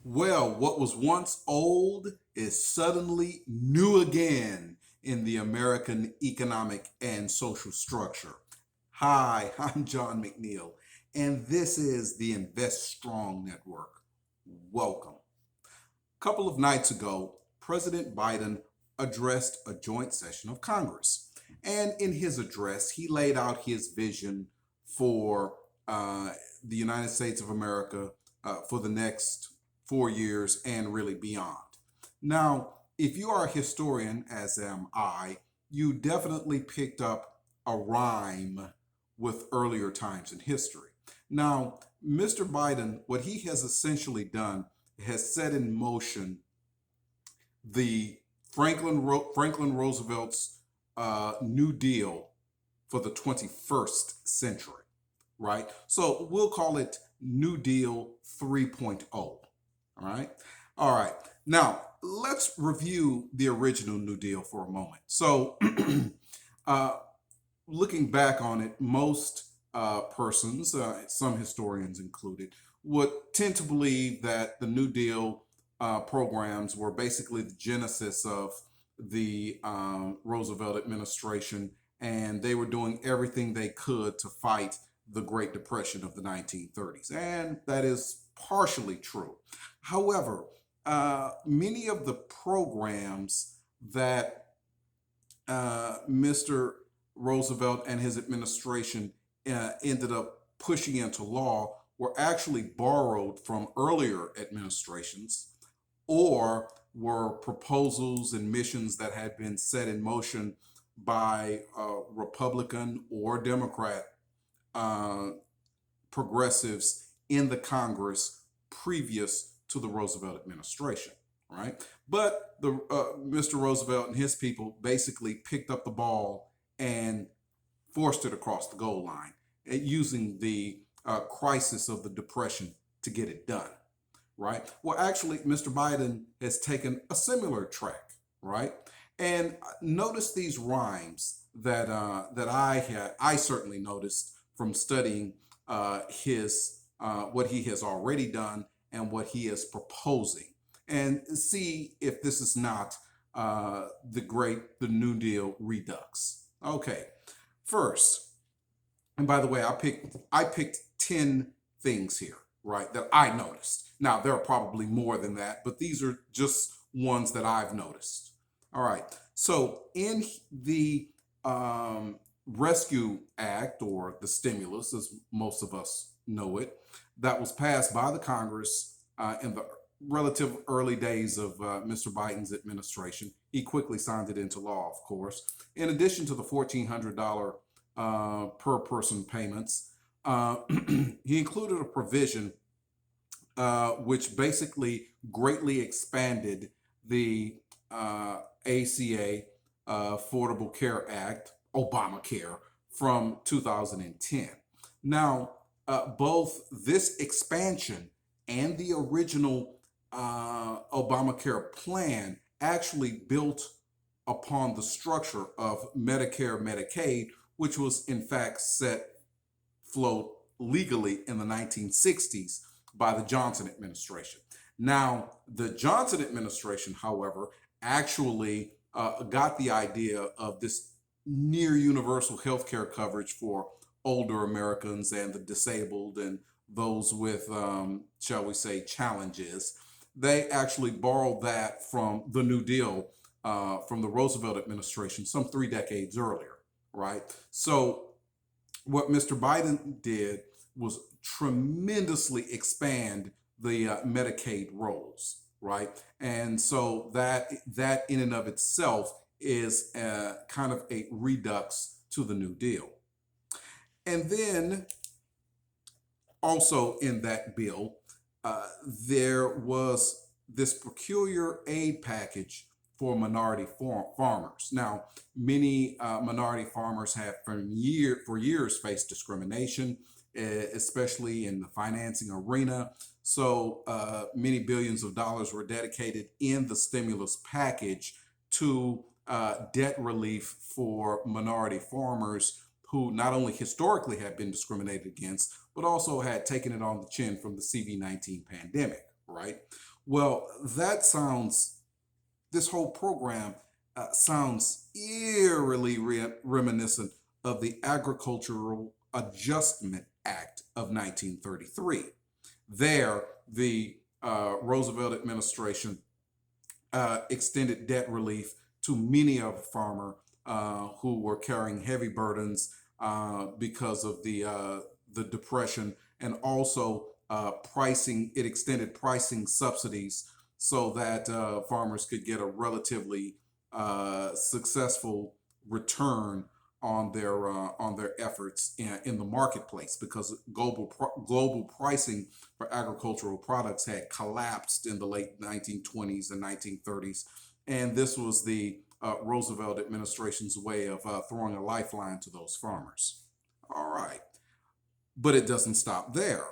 Well, what was once old is suddenly new again in the American economic and social structure. Hi, I'm John McNeil, and this is the Invest Strong Network. Welcome. A couple of nights ago, President Biden addressed a joint session of Congress. And in his address, he laid out his vision for the United States of America for the next 4 years and really beyond. Now, if you are a historian, as am I, you definitely picked up a rhyme with earlier times in history. Now, Mr. Biden, what he has essentially done has set in motion the Franklin Roosevelt's New Deal for the 21st century, right? So we'll call it New Deal 3.0. All right. All right. Now, let's review the original New Deal for a moment. So, uh, looking back on it, most persons, some historians included, would tend to believe that the New Deal programs were basically the genesis of the Roosevelt administration, and they were doing everything they could to fight the Great Depression of the 1930s. And that is partially true. However, many of the programs that Mr. Roosevelt and his administration ended up pushing into law were actually borrowed from earlier administrations or were proposals and missions that had been set in motion by Republican or Democrat uh, progressives in the Congress previous to the Roosevelt administration, right? But the Mr. Roosevelt and his people basically picked up the ball and forced it across the goal line, using the crisis of the Depression to get it done, right? Well, actually, Mr. Biden has taken a similar track, right? And notice these rhymes that I certainly noticed from studying his what he has already done and what he is proposing, and see if this is not the New Deal redux. Okay, first, and by the way, I picked 10 things here, right, that I noticed. Now there are probably more than that, but these are just ones that I've noticed. All right. So in the Rescue Act, or the stimulus, as most of us know it, that was passed by the Congress in the relative early days of Mr. Biden's administration. He quickly signed it into law, of course. In addition to the $1,400 per person payments, he included a provision which basically greatly expanded the ACA, Affordable Care Act, Obamacare, from 2010. Now, both this expansion and the original Obamacare plan actually built upon the structure of Medicare, Medicaid, which was in fact set float legally in the 1960s by the Johnson administration. Now, the Johnson administration, however, actually got the idea of this near universal health care coverage for older Americans and the disabled and those with, shall we say, challenges. They actually borrowed that from the New Deal from the Roosevelt administration some 3 decades earlier, right? So what Mr. Biden did was tremendously expand the Medicaid rolls, right? And so that in and of itself is kind of a redux to the New Deal. And then also in that bill, there was this peculiar aid package for minority farmers. Now, many minority farmers have for years faced discrimination, especially in the financing arena. So many billions of dollars were dedicated in the stimulus package to debt relief for minority farmers who not only historically had been discriminated against, but also had taken it on the chin from the CV-19 pandemic, right? Well, this whole program sounds eerily reminiscent of the Agricultural Adjustment Act of 1933. There, the Roosevelt administration extended debt relief to many of the farmers who were carrying heavy burdens because of the depression, and also pricing. It extended pricing subsidies so that farmers could get a relatively successful return on their efforts in the marketplace, because global pricing for agricultural products had collapsed in the late 1920s and 1930s, and this was the Roosevelt administration's way of throwing a lifeline to those farmers. All right, but it doesn't stop there.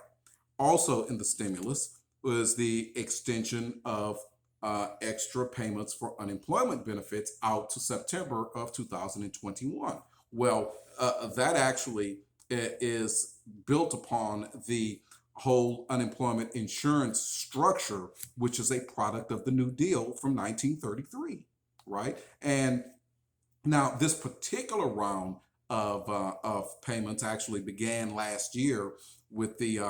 Also in the stimulus was the extension of extra payments for unemployment benefits out to September of 2021. Well, that actually is built upon the whole unemployment insurance structure, which is a product of the New Deal from 1933, right? And now this particular round of payments actually began last year with the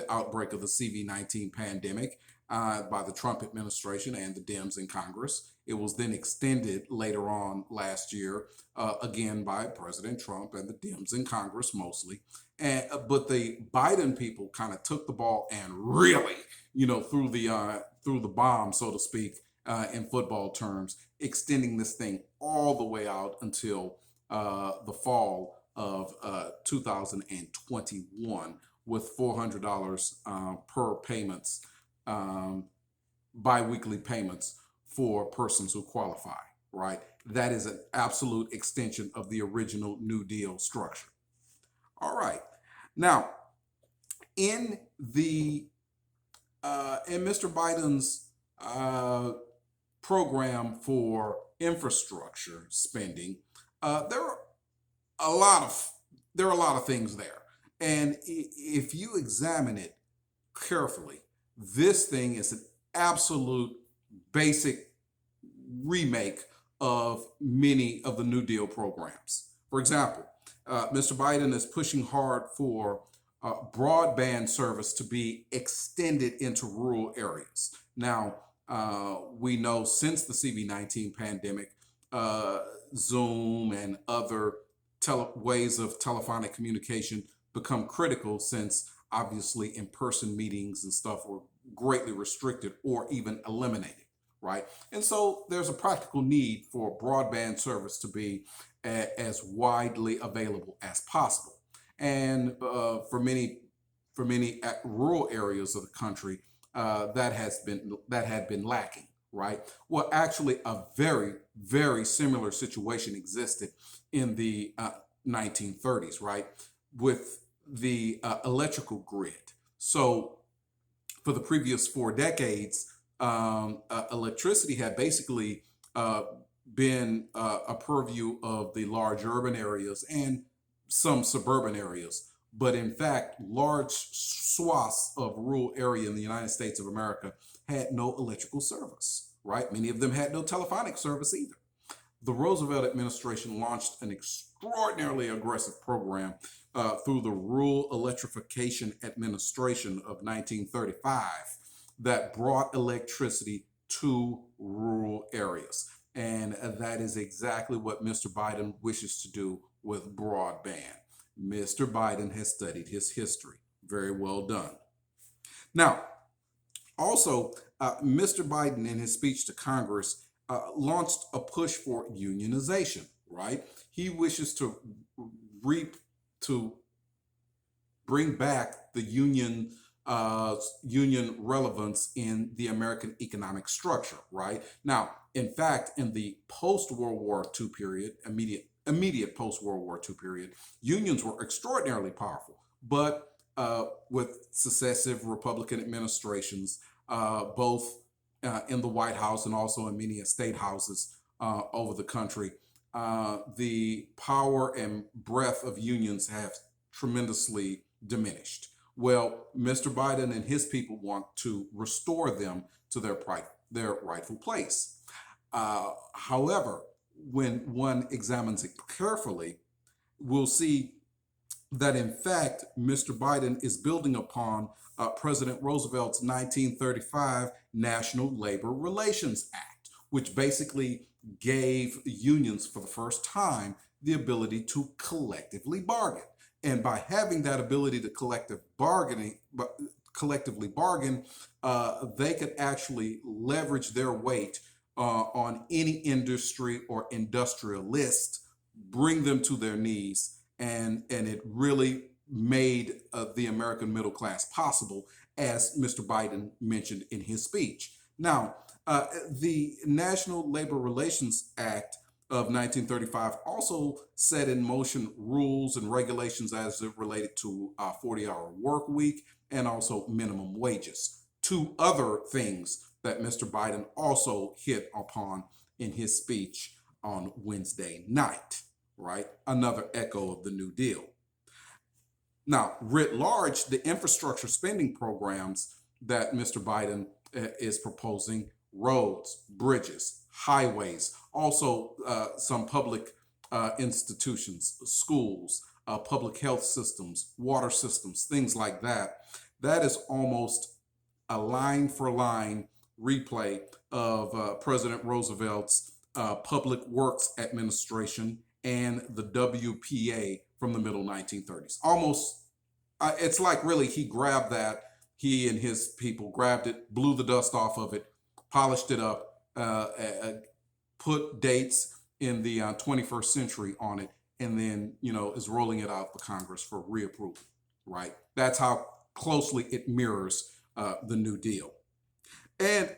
outbreak of the CV-19 pandemic by the Trump administration and the Dems in Congress. It was then extended later on last year, again by President Trump and the Dems in Congress mostly. But the Biden people kind of took the ball and really, threw the bomb, so to speak, in football terms, extending this thing all the way out until the fall of 2021, with $400 per payments, biweekly payments for persons who qualify, right? That is an absolute extension of the original New Deal structure. All right. Now, in Mr. Biden's program for infrastructure spending, there are a lot of things there. And if you examine it carefully, this thing is an absolute basic remake of many of the New Deal programs. For example, Mr. Biden is pushing hard for broadband service to be extended into rural areas. Now, we know since the CV-19 pandemic, Zoom and other ways of telephonic communication become critical, since obviously in-person meetings and stuff were greatly restricted or even eliminated, right? And so there's a practical need for broadband service to be as widely available as possible. And for many rural areas of the country, that had been lacking, right? Well, actually, a very, very similar situation existed in the 1930s, right, with the electrical grid. So for the previous 4 decades, electricity had basically been a purview of the large urban areas and some suburban areas. But in fact, large swaths of rural area in the United States of America had no electrical service, right? Many of them had no telephonic service either. The Roosevelt administration launched an extraordinarily aggressive program through the Rural Electrification Administration of 1935 that brought electricity to rural areas. And that is exactly what Mr. Biden wishes to do with broadband. Mr. Biden has studied his history. Very well done. Now, also, Mr. Biden, in his speech to Congress, launched a push for unionization, right? He wishes to bring back the union relevance in the American economic structure, right? Now, in fact, in the post-World War II period, immediate post-World War II period, unions were extraordinarily powerful, but with successive Republican administrations, both in the White House and also in many state houses over the country, the power and breadth of unions have tremendously diminished. Well, Mr. Biden and his people want to restore them to their rightful place. However, when one examines it carefully, we'll see that in fact, Mr. Biden is building upon President Roosevelt's 1935 National Labor Relations Act, which basically gave unions for the first time the ability to collectively bargain. And by having that ability to collectively bargain, they could actually leverage their weight on any industry or industrialist, bring them to their knees, and it really made the American middle class possible, as Mr. Biden mentioned in his speech. Now, the National Labor Relations Act of 1935 also set in motion rules and regulations as it related to 40-hour work week and also minimum wages. Two other things that Mr. Biden also hit upon in his speech on Wednesday night, right? Another echo of the New Deal. Now, writ large, the infrastructure spending programs that Mr. Biden is proposing, roads, bridges, highways, also some public institutions, schools, public health systems, water systems, things like that, that is almost a line for line replay of President Roosevelt's Public Works Administration and the WPA from the middle 1930s. Almost, it's like really he grabbed that, he and his people grabbed it, blew the dust off of it, polished it up, put dates in the 21st century on it, and then, is rolling it out for Congress for reapproval, right? That's how closely it mirrors the New Deal. And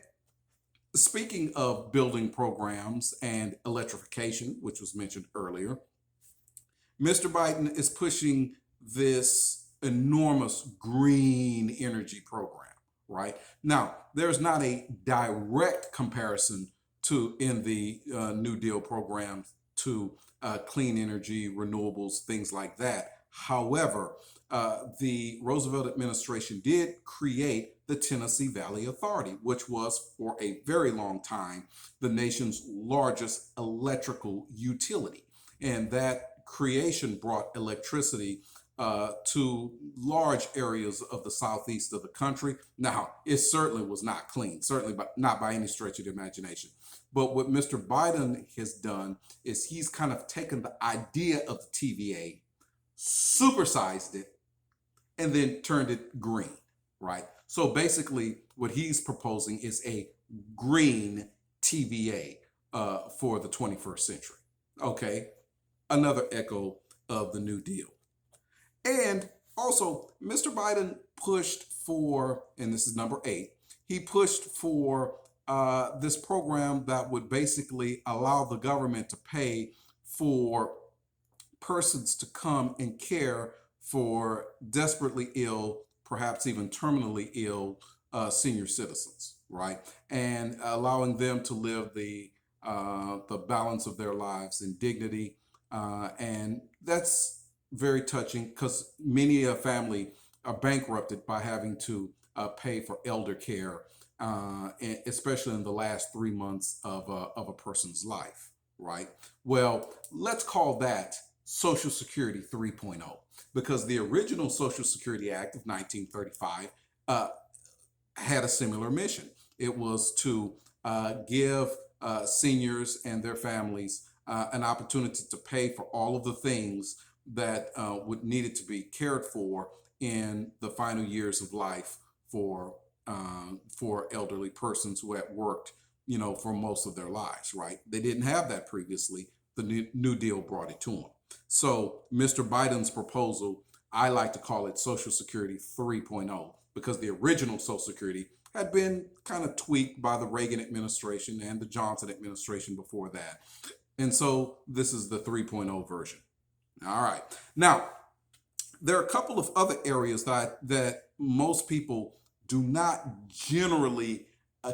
speaking of building programs and electrification, which was mentioned earlier, Mr. Biden is pushing this enormous green energy program, right? Now, there's not a direct comparison in the New Deal program to clean energy, renewables, things like that. However, the Roosevelt administration did create the Tennessee Valley Authority, which was for a very long time the nation's largest electrical utility. And that creation brought electricity to large areas of the southeast of the country. Now, it certainly was not clean, certainly not by any stretch of the imagination. But what Mr. Biden has done is he's kind of taken the idea of the TVA, supersized it, and then turned it green, right? So basically what he's proposing is a green TVA for the 21st century. Okay, another echo of the New Deal. And also, Mr. Biden pushed for, and this is number 8, he pushed for this program that would basically allow the government to pay for persons to come and care for desperately ill, perhaps even terminally ill senior citizens, right? And allowing them to live the balance of their lives in dignity. And that's very touching because many a family are bankrupted by having to pay for elder care, especially in the last 3 months of a person's life, right? Well, let's call that Social Security 3.0, because the original Social Security Act of 1935 had a similar mission. It was to give seniors and their families an opportunity to pay for all of the things that would needed to be cared for in the final years of life for elderly persons who had worked, for most of their lives, right? They didn't have that previously. The New Deal brought it to them. So Mr. Biden's proposal, I like to call it Social Security 3.0, because the original Social Security had been kind of tweaked by the Reagan administration and the Johnson administration before that. And so this is the 3.0 version. All right. Now, there are a couple of other areas that most people do not generally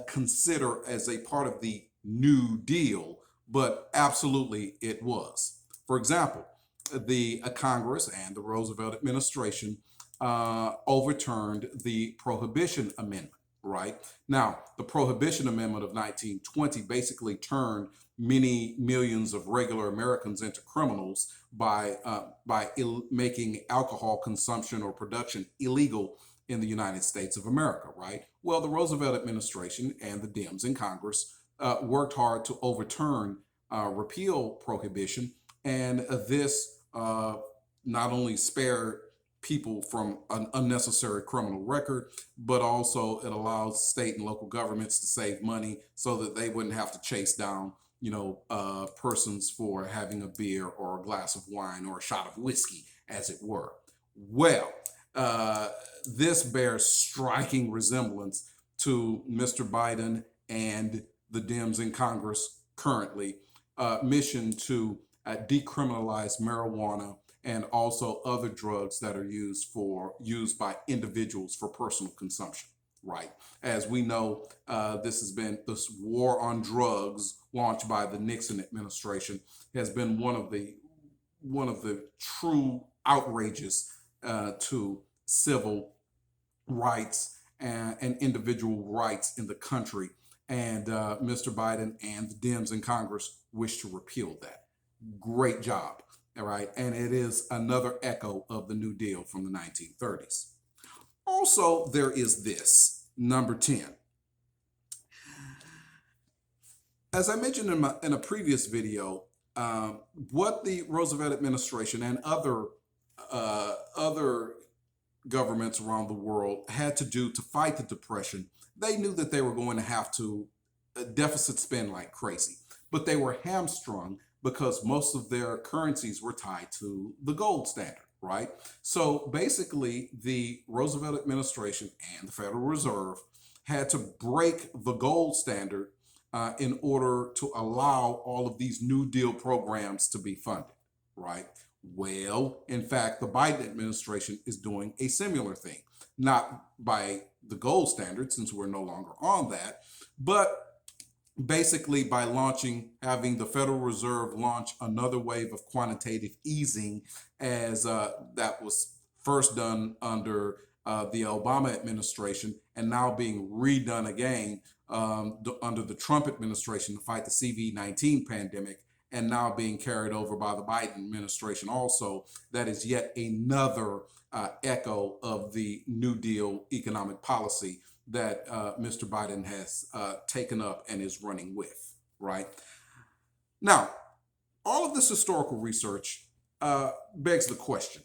consider as a part of the New Deal, but absolutely it was. For example, the Congress and the Roosevelt administration overturned the Prohibition Amendment, right? Now, the Prohibition Amendment of 1920 basically turned many millions of regular Americans into criminals by making alcohol consumption or production illegal in the United States of America, right? Well, the Roosevelt administration and the Dems in Congress worked hard to overturn repeal prohibition, and this not only spared people from an unnecessary criminal record, but also it allows state and local governments to save money so that they wouldn't have to chase down, persons for having a beer or a glass of wine or a shot of whiskey, as it were. Well, this bears striking resemblance to Mr. Biden and the Dems in Congress currently mission to decriminalize marijuana and also other drugs that are used by individuals for personal consumption. Right, as we know, this war on drugs launched by the Nixon administration has been one of the true outrages to civil rights and individual rights in the country. And Mr. Biden and the Dems in Congress wish to repeal that. Great job. All right. And it is another echo of the New Deal from the 1930s. Also, there is this, number 10. As I mentioned in a previous video, what the Roosevelt administration and other governments around the world had to do to fight the Depression, they knew that they were going to have to deficit spend like crazy, but they were hamstrung because most of their currencies were tied to the gold standard, right? So basically, the Roosevelt administration and the Federal Reserve had to break the gold standard in order to allow all of these New Deal programs to be funded, right? Well, in fact, the Biden administration is doing a similar thing, not by the gold standard, since we're no longer on that, but basically by having the Federal Reserve launch another wave of quantitative easing, as that was first done under the Obama administration and now being redone again under the Trump administration to fight the CV-19 pandemic, and now being carried over by the Biden administration also. That is yet another echo of the New Deal economic policy that Mr. Biden has taken up and is running with, right? Now, all of this historical research begs the question,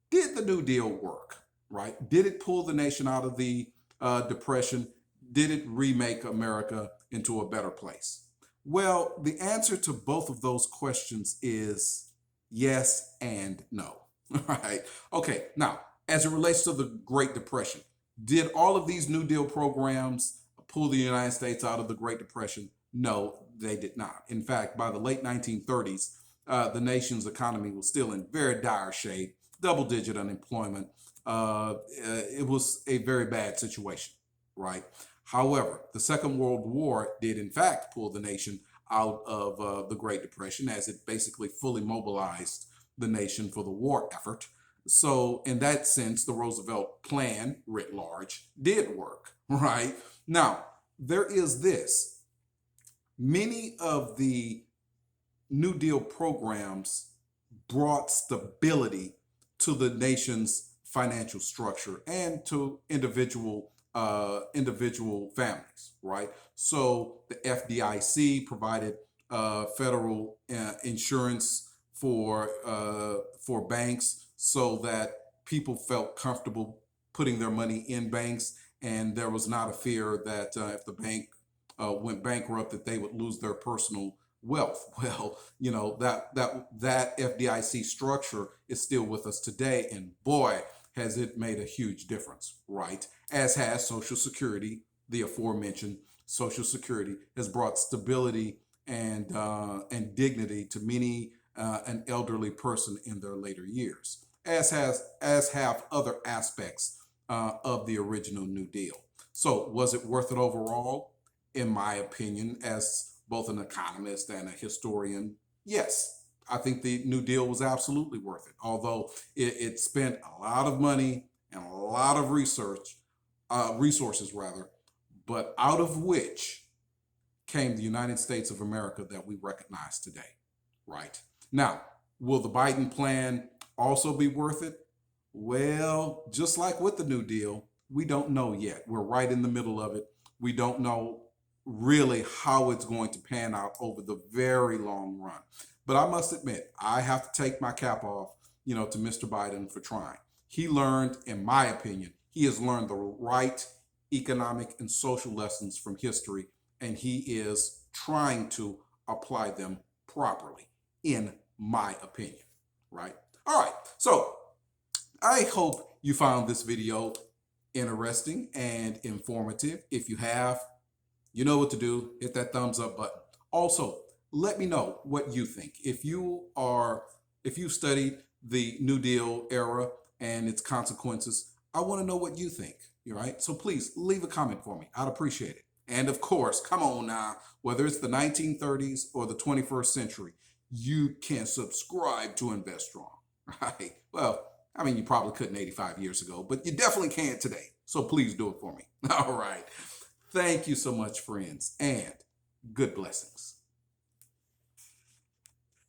did the New Deal work, right? Did it pull the nation out of the Depression? Did it remake America into a better place? Well, the answer to both of those questions is yes and no, right? Okay, now, as it relates to the Great Depression, did all of these New Deal programs pull the United States out of the Great Depression? No, they did not. In fact, by the late 1930s, the nation's economy was still in very dire shape, double-digit unemployment. It was a very bad situation, right? However, the Second World War did in fact pull the nation out of the Great Depression, as it basically fully mobilized the nation for the war effort. So in that sense, the Roosevelt plan, writ large, did work, right? Now, there is this. Many of the New Deal programs brought stability to the nation's financial structure and to individual families, right? So the FDIC provided federal insurance for banks, so that people felt comfortable putting their money in banks, and there was not a fear that if the bank went bankrupt, that they would lose their personal wealth. Well, that FDIC structure is still with us today, and boy, has it made a huge difference, right? As has Social Security. The aforementioned Social Security has brought stability and dignity to many an elderly person in their later years, as have other aspects of the original New Deal. So was it worth it overall? In my opinion, as both an economist and a historian, yes. I think the New Deal was absolutely worth it, although it spent a lot of money and a lot of resources rather, but out of which came the United States of America that we recognize today, right? Now, will the Biden plan also be worth it? Well, just like with the New Deal, we don't know yet. We're right in the middle of it. We don't know really how it's going to pan out over the very long run. But I must admit, I have to take my cap off, to Mr. Biden for trying. He learned, in my opinion, he has learned the right economic and social lessons from history, and he is trying to apply them properly, in my opinion, right? All right, so I hope you found this video interesting and informative. If you have, you know what to do. Hit that thumbs up button. Also, let me know what you think. If you studied the New Deal era and its consequences, I want to know what you think. Right? So please leave a comment for me. I'd appreciate it. And of course, come on now, whether it's the 1930s or the 21st century, you can subscribe to Invest Strong, right? Well, I mean, you probably couldn't 85 years ago, but you definitely can today. So please do it for me. All right. Thank you so much, friends, and good blessings.